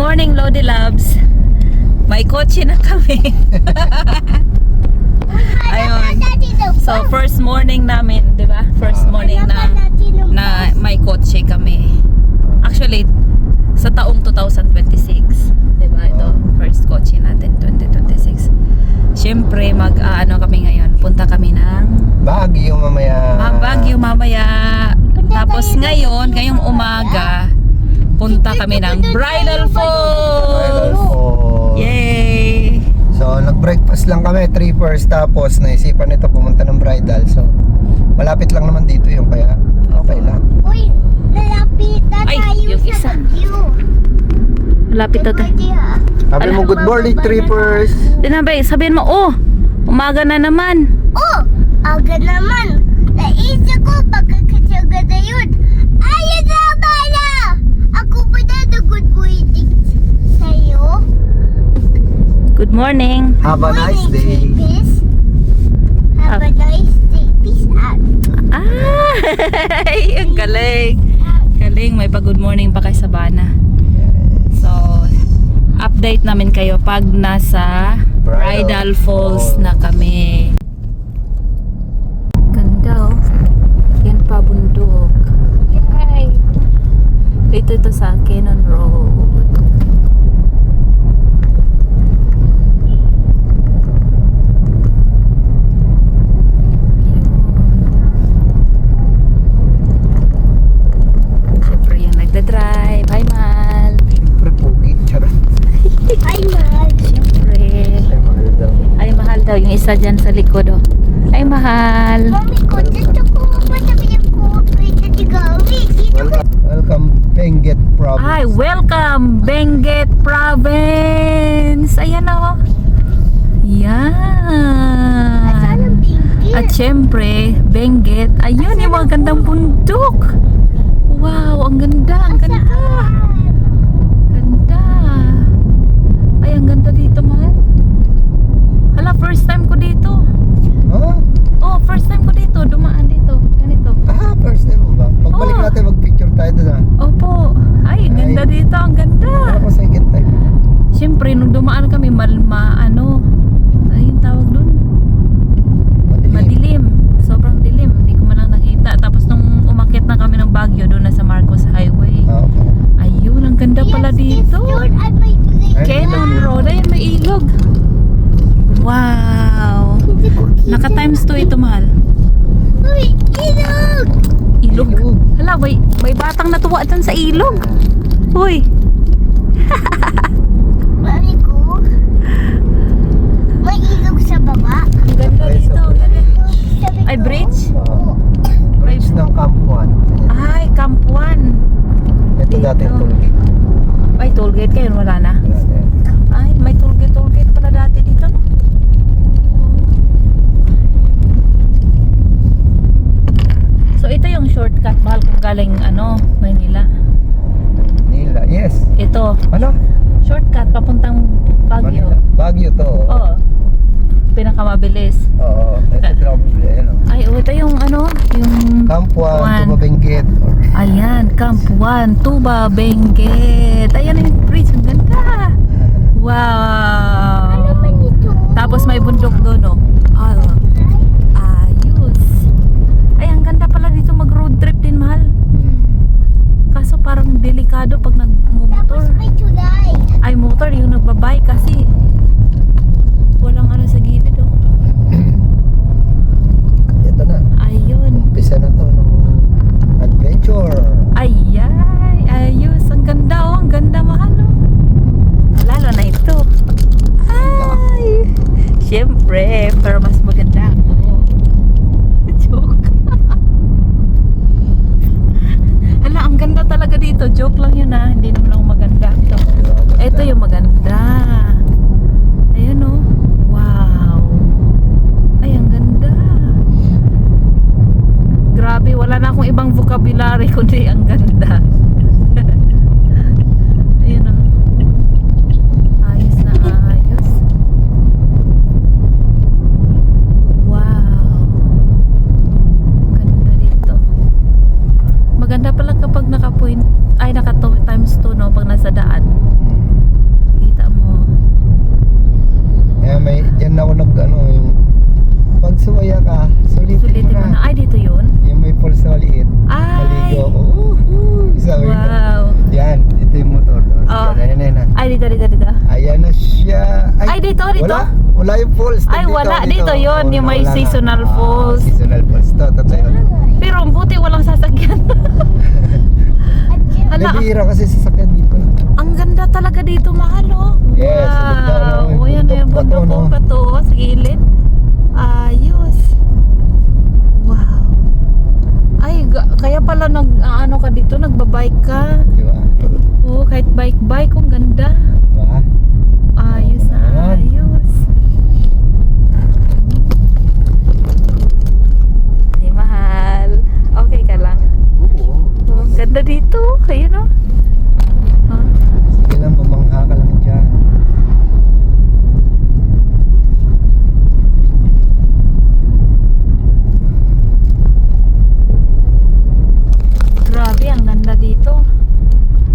morning, Lodi Loves. May kotse na kami. Ayun. So, first morning namin, di ba? First morning na may kotse kami. Actually, sa taong 2026. Di ba? Ito, first kotse natin, 2026. Siyempre, ano kami ngayon? Punta kami ng Baguio mamaya. Baguio mamaya. Tapos ngayon, ngayong umaga, punta kami ng Bridal Falls. Yay! So, nag-breakfast lang kami, 3 first, tapos naisipan nito pumunta ng bridal. So, malapit lang naman dito yung kaya okay lang. Uy, malapit na Ay, tayo yung sa isa. Baguio. Malapit na tayo. Sabi mo, good morning, 3 first. Dinabay, sabihin mo, oh, umaga na naman. Oh, aga naman. Naisip ko pagkakasyaga na yun. Ayun na pala! Ako ba na the good morning sa'yo? Good morning. Have a nice day. Peace. Have a nice day. Peace out. Ay, ang galing. Galing, may pa-good morning pa kay Sabana. So, update namin kayo pag nasa Bridal Falls na kami. Ganda oh. Yan pa bundok. Yay! Ito sa Cannon Road. Siyempre yung nagda-drive. Hi, Mal! Siyempre, pogi. Charot. Ay, mahal. Siyempre. Ay, mahal daw. Ay, mahal daw. Yung isa dyan sa likod oh. Ay, mahal. Mami ko, dito ko mapatabi ko. Pwede di gawin. Dito ko. Welcome, Benguet Province. Hi, welcome Benguet Province. Ayan oh. Yan. Alam, Pinky. At syempre, Benguet. Ayun, yung mga gandang bundok. Wow, ang ganda, ang ganda. Ganda. Ay, ang ganda dito, mahal. Hala, first time ko dito. Huh? Oh, first time ko dito. Dumaan dito. Ganito. Ah, first time mo ba? Pagbalik Oh. natin, mag-picture tayo doon ah. Opo. Ay, ganda Ay. dito. Ang ganda. Ano ko second time? Siyempre, nung dumaan kami, ano yung tawag doon? Madilim. Sobrang dilim. Hindi ko man lang nakita. Tapos nung umakyat na kami ng Baguio, doon na sa Marcos Highway. Ah, okay. Ayun, ang ganda pala dito. Yun, at may Ay. Cannon Road. Ayun, may ilog. Wow. Hindi ko kita. Naka times 2 ito, mahal. Uy, ilog! Ilog. Hala, may batang natuwa dyan sa ilog. Uy. Mami ko, may ilog sa baba. Ang ganda dito. Ang ganda. Sabi Ay, ko, bridge? Bridge ng Campuan. Ay, Kampuan. Ito dati Dito. tulgit. Ay, tollgate kayo. Wala na. Ay, may tollgate pala dati dito, no? So, ito yung shortcut, mahal, kung galing, Maynila. Manila, yes. Ito, Ano? shortcut, papuntang Baguio. Manila. Baguio to. Oo. Pinakamabilis. Oo. Ito pinakabili. Ano? Ay, ito yung, yung... Campuan, Tuba Benguet. Ayan, Camp 1, Tuba, Benguet. Ayan yung bridge, ang ganda. ano Wow. man ito? Tapos may bundok doon, no? Ah, ayos. Ay, ang ganda pala dito mag-road trip din, mahal. Kaso parang delikado pag nagmumotor. Tapos may tulay. Ay, motor yung nagbabay kasi walang sa gilid, oh. Ito na. Ayun. Umpisa na to ng adventure. Ay, ayos. Ang ganda, oh. Ang ganda, mahal, oh. Lalo na ito. Ay! Siyempre, pero mas maganda ako. Joke. Hala, ang ganda talaga dito. Joke lang yun, ah. Hindi naman ako maganda. Ito yung maganda. ako nag ano yung pag sumaya ka, sulitin Sulitin mo mo na. na. Ay, dito yun? Yung may pulse na maliit. Ay! Maligo ako. Sabi ko. Wow! Yan, ito yung motor. Oh. Ayan. Ay, dito. Ayan na siya. Ay, dito. Wala yung pulse. Ay, wala. Dito yun, yung may wala na. seasonal pulse. Seasonal pulse. Ito yun. Pero ang buti walang sasakyan. Hala, Nabihira kasi sasakyan dito. ang ganda talaga dito, mahal, oh. Yes, Wow! bundok, Ayan, yung bundok bundok pa to, no? pa to, sa gilid. Ayos. Wow. Ay, kaya pala ano ka dito, nagbabike ka. Di ba? Oo, kahit bike, ang ganda. Diba? Ayos na Naman. ayos. Ay, mahal. Okay ka lang? Oo. Oh, ang ganda dito. Ayun, oh. Huh? Sige lang, mamangha ka lang dyan. Grabe, ang ganda dito.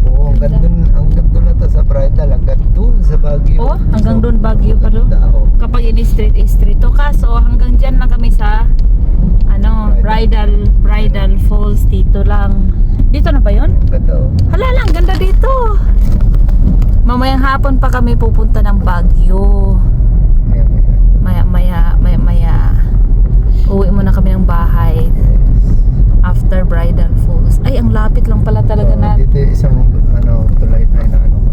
Oo, hanggang dun na to sa Bridal, hanggang dun sa Baguio. Oh, hanggang dun Baguio pa doon. Ganda, oh. Kapag in-street to. Kaso, hanggang dyan lang kami sa Bridal Falls dito lang. Dito na ba yun? Ganda, oh. Hala lang, ganda dito. Mamayang hapon pa kami pupunta ng Baguio. Maya. Uwi muna kami ng bahay after Bridal Falls. Ay, ang lapit lang pala talaga na. Dito yung isang tulay na ano ko.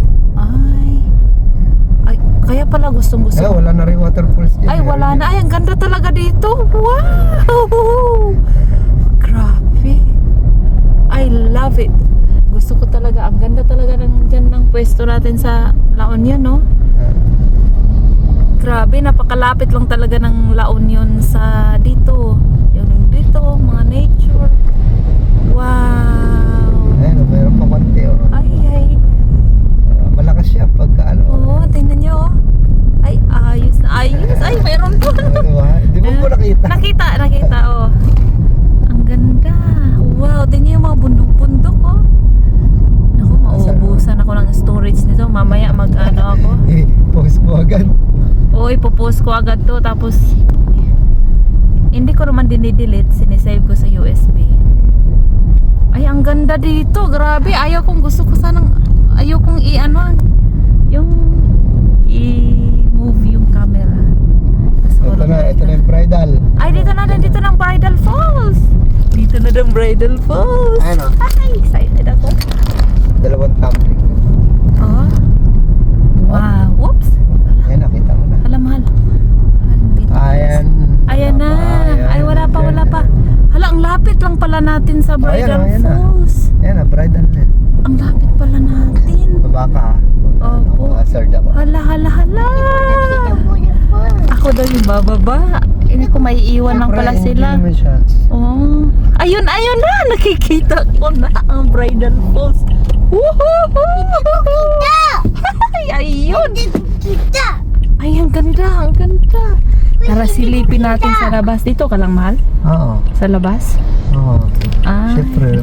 Ay, kaya pala gustong gusto. Ay, wala na rin waterfalls dyan. Ay, wala na. Ay, ang ganda talaga dito. Wow! Grabe. I love it. Gusto ko talaga. Ang ganda talaga dyan ng pwesto natin sa La Union, no? Grabe, napakalapit lang talaga ng La Union sa dito. Yung dito, mga nature. Wow! Ayun, meron pa konti, oh. Ay. Malakas siya pagka ano. Oo, tingnan nyo. Ay, ayos na ayos. Ay, mayroon po. Diba? Di ba po nakita? Nakita, oh. Ang ganda. Wow, tingnan yung mga bundok-bundok, oh. Naku, mauubusan ako ng storage nito. Mamaya mag-ano ako. Post mo agad. Oo, ipopost ko agad to. Tapos, hindi ko naman dinidelete. Sinisave ko sa USB. Ay, ang ganda dito. Grabe. Gusto ko sanang, ayaw kong yung i-move yung camera. Ito na yung Bridal. Ay, dito ng Bridal Falls. Dito na ng Bridal Falls. Ayun, oh. Ay, excited ako. Dalawang tumbling. Oh. Wow. Whoops. Ayan, nakita mo na. Hala, mahal. Ayan. Ayan na. Ay, wala pa. Hala, ang lapit lang pala natin sa Bridal Ayan na. Falls. Ayan na, Bridal na. Ang lapit pala natin. Baba ka. Opo. Surge ako. Hala. Ako daw yung bababa. Hindi ko may iwan lang pala sila. Hindi naman siya. Oh. Ayun na. Nakikita ko na ang Bridal Falls. Woohoo! Ay, ayun. Ay, ang ganda. Tara, silipin natin sa labas. Dito ka lang, mahal? Oo. Sa labas? Oo. Ah. Siyempre,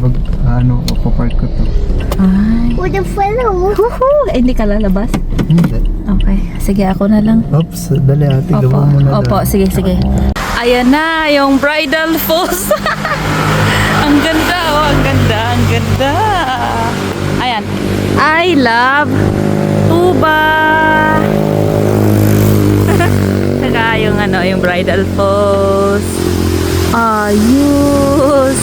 papark ko to. Ay. Woohoo! Eh, hindi ka lalabas? Hindi. Okay. Sige, ako na lang. Oops, dali ate, Opo. gawa mo na Opo, doon. sige. Ayan na, yung Bridal Falls. Ang ganda, oh. Ang ganda. Ayan. I love Tuba. Saka yung Bridal Falls. Ayos.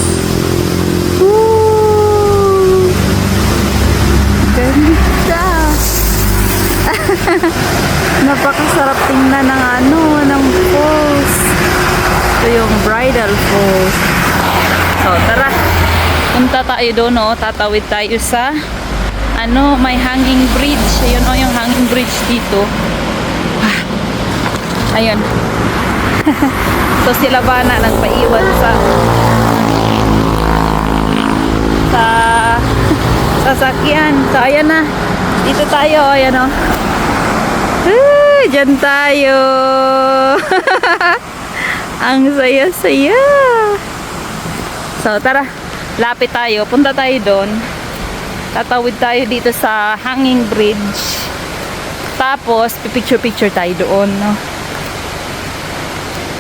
Woo! Ganda. Napakasarap tingnan ng falls. Ito yung Bridal Falls. So, tara. Punta tayo doon, oh. Tatawid tayo sa may hanging bridge. Ayun, oh, yung hanging bridge dito. Ayun. So, sila ba na nagpaiwan sa sasakyan. So, ayan na. Dito tayo, ayan, oh. Diyan tayo. Ang saya-saya. So, tara. Lapit tayo. Punta tayo doon. Tatawid tayo dito sa hanging bridge. Tapos, picture-picture tayo doon, no?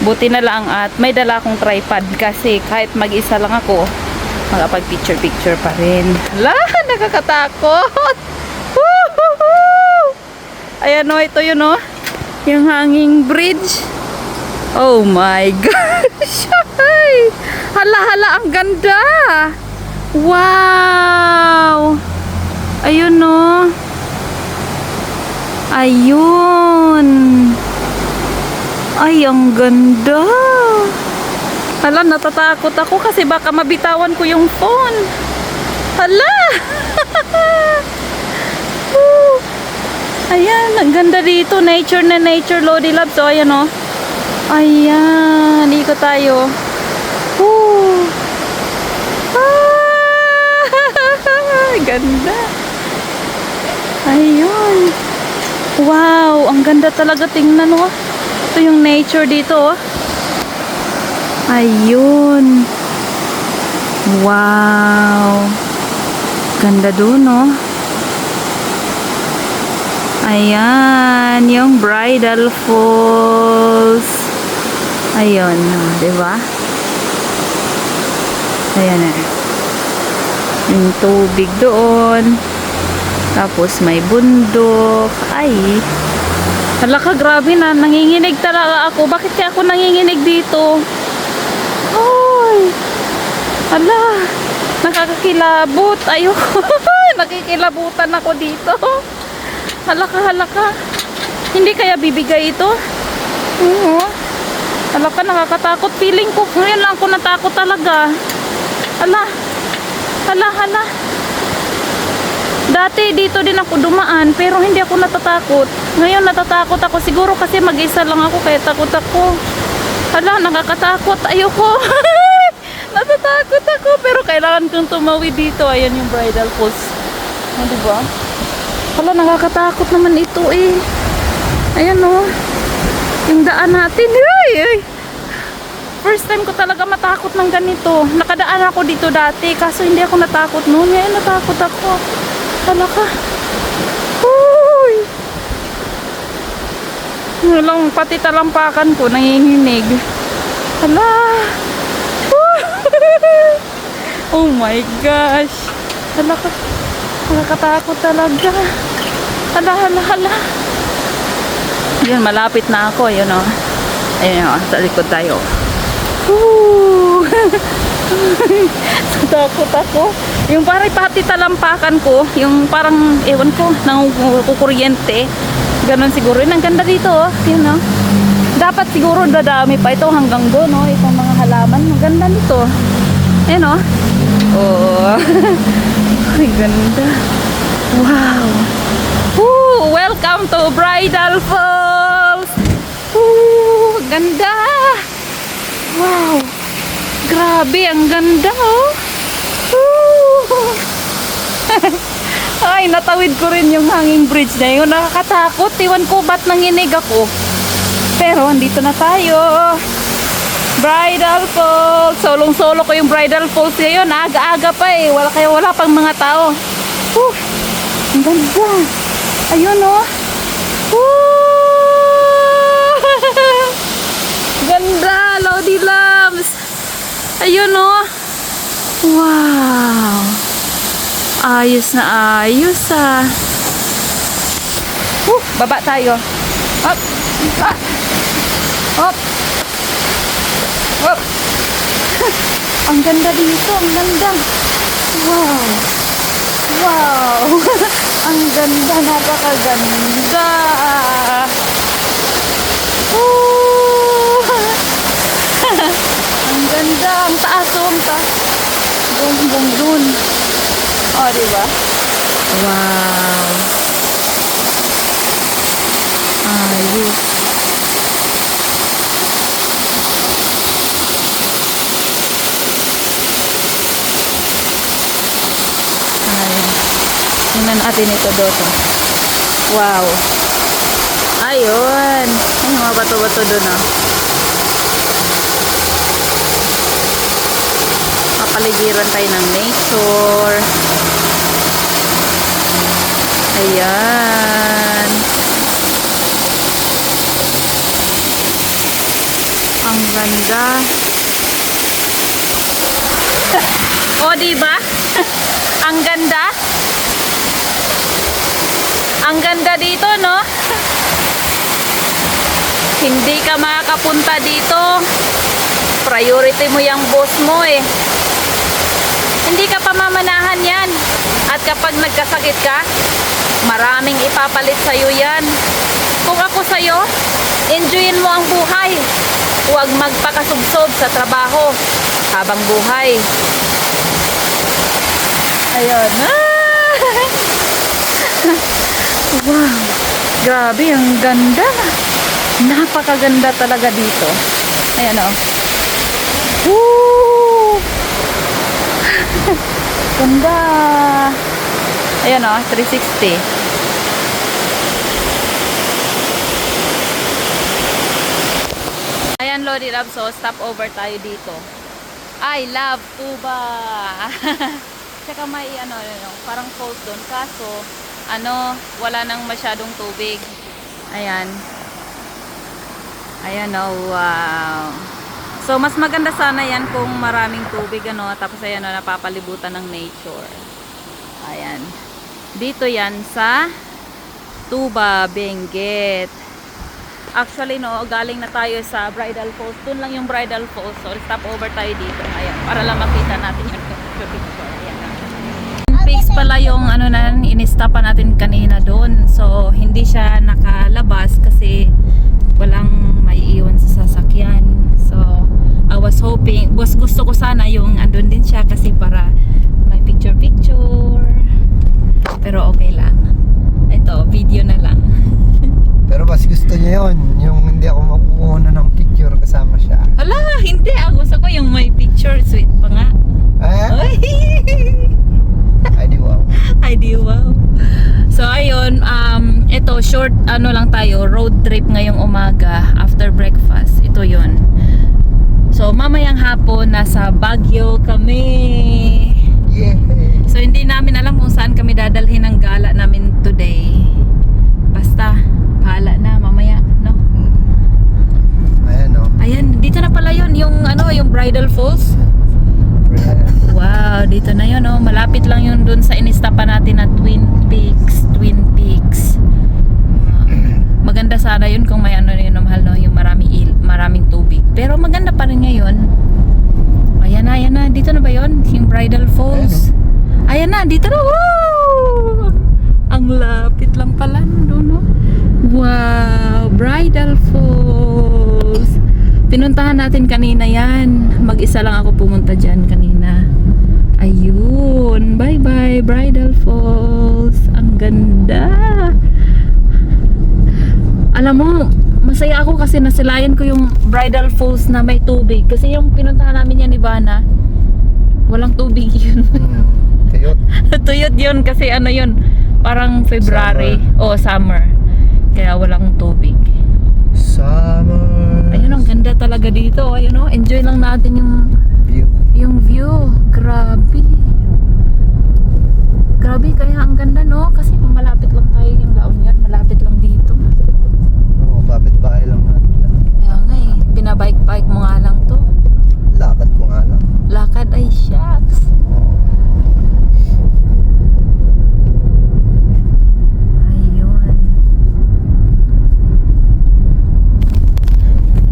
Buti na lang at may dala akong tripod kasi kahit mag-isa lang ako, makapag-picture-picture pa rin. Hala, nakakatakot! Woohoo! Ayan o, ito yun o. Yung hanging bridge. Oh my gosh! Ay! Hala, hala, ang ganda! Wow! Ayun o. Ayun! Ay, ang ganda! Hala, natatakot ako kasi baka mabitawan ko yung phone. Hala! Woo! Ayan, ang ganda dito. Nature na nature, Lodi Love. So, ayan o. Ayan, ikot tayo. Woo! Ah! Ganda. Ayun. Wow, ang ganda talaga tingnan o. Ito yung nature dito oh. Ayun. Wow. Ganda dun oh. Ayan, yung Bridal Falls. Ayun, diba? Ayan eh. Yung tubig doon. Tapos may bundok. Ay. Hala ka, grabe na. Nanginginig talaga ako. Bakit kaya ako nanginginig dito? Ay. Hala. Nakakakilabot. Ayoko. Nakikilabutan ako dito. Hala ka, hala ka. Hindi kaya bibigay ito? Oo. Hala ka, nakakatakot. Feeling ko. Ngayon lang ako natakot talaga. Hala. Hala, hala. Dati dito din ako dumaan pero hindi ako natatakot. Ngayon natatakot ako siguro kasi mag-isa lang ako kaya takot ako. Hala, nakakatakot. Ayoko. Natatakot ako pero kailangan kong tumawid dito. Ayan yung Bridal Falls. O, diba? Hala, nakakatakot naman ito eh. Ayan o. Yung daan natin. Ay, ay. First time ko talaga matakot ng ganito. Nakadaan ako dito dati kaso hindi ako natakot noon. Ngayon natakot ako. Hala ka. Uy. Walang pati talampakan ko nanginginig. Hala. Oh my gosh. Hala ka. Nakakatakot talaga. Hala, hala, hala. Yun, malapit na ako. Ayun o. Ayun o. Sa likod tayo. Woo! Takot ako. Yung parang pati talampakan ko, yung parang, ewan ko, kukuryente. Ganon siguro. Yun, ang ganda dito, oh. Yun, oh. Dapat siguro dadami pa ito hanggang doon, oh. Itong mga halaman. Ang ganda nito. Ayan, oh. Oh. Ay, ganda. Wow. Woo! Welcome to Bridal Falls. Woo! Ganda. Wow. Grabe, ang ganda oh. Ay, natawid ko rin yung hanging bridge na yun. Nakakatakot. Iwan ko ba't nanginig ako. Pero, andito na tayo. Bridal Falls. Solong-solo ko yung Bridal Falls ngayon. Aga-aga pa eh. Wala pang mga tao. Ang ganda. Ayun oh. Ganda, Lodi Loves. Ayun oh. Wow. Ayos na ayos ah. Baba tayo. Hop. Ah. Hop. Hop. Ang ganda dito, ang ganda. Wow. Wow. Ang ganda, napakaganda. Ang ganda, ang taas, ang taas. Bong dun. Oh, diba? Wow. Ayos. Tingnan natin ito dito. Wow. Ayun. Ay, mga bato-bato doon ah. Kapaligiran tayo ng nature. Ayan. Ang ganda. O, diba? Ang ganda. Ang ganda dito, no? Hindi ka makakapunta dito. Priority mo yung boss mo eh. Hindi ka pamamanahan yan. At kapag nagkasakit ka, maraming ipapalit sa'yo yan. Kung ako sa'yo, enjoyin mo ang buhay. Huwag magpakasubsob sa trabaho habang buhay. Ayun. Wow. Grabe, ang ganda. Napakaganda talaga dito. Ayan o. Woo! Ganda. Ayan o, 360. Ayan, Lodi Love, so stop over tayo dito. I love Tuba. Tsaka may parang falls doon, kaso wala nang masyadong tubig. Ayan. Ayan, wow. So mas maganda sana yan kung maraming tubig, tapos ayan, napapalibutan ng nature. Ayan. Dito yan sa Tuba, Benguet. Actually, galing na tayo sa Bridal Falls. Doon lang yung Bridal Falls. So, stop over tayo dito. Ayan, para lang makita natin yung picture. Ayan. Peaks pala yung in-stopan natin kanina doon. So, hindi siya nakalabas kasi walang maiiwan sa sasakyan. So, I was hoping, gusto ko sana yung andun din siya kasi para may picture. Pero okay lang. Ito, video na lang. Pero mas gusto niya yun, yung hindi ako makukuha ng picture kasama siya. Hala, hindi. Gusto ko yung may picture. Sweet pa nga. Ay, di wow. Ay, di wow. So, ayun. Ito, short, lang tayo. Road trip ngayong umaga after breakfast. Ito yun. So, mamayang hapon, nasa Baguio kami. Yeah. So, hindi namin alam kung saan kami dadalhin ang gala namin today. Basta, bahala na mamaya, no? Ayan, Ayan, dito na pala yun, yung Bridal Falls. Wow, dito na yun, malapit lang yun dun sa inistapan natin na Twin Peaks. Maganda sana yun kung may yun, mahal, yung maraming tubig. Pero maganda pa rin ngayon. Ayan na, dito na ba yun? Yung Bridal Falls. Ayan na, dito na. Woo! Ang lapit lang pala doon, no? Wow, Bridal Falls. Pinuntahan natin kanina yan. Mag-isa lang ako pumunta dyan kanina. Ayun. Bye-bye, Bridal Falls. Ang ganda. Alam mo, masaya ako kasi nasilayan ko yung Bridal Falls na may tubig. Kasi yung pinuntahan namin yan, Ivana, walang tubig yun. Tuyot. Tuyot yun kasi yun, parang February o summer. Kaya walang tubig. Summer. Ayun, ang ganda talaga dito. Ayun, enjoy lang natin yung view. Grabe. Grabe, kaya ang ganda, no? Kasi malapit lang tayo yung laon yan. Malapit lang dito. Kapit bahay lang natin. Kaya nga binabike-bike mo nga lang to. Lakad ko nga lang. Lakad ay shucks.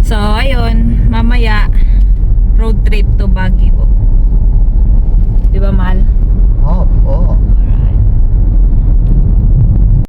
So, ayun, mamaya road trip to Baguio.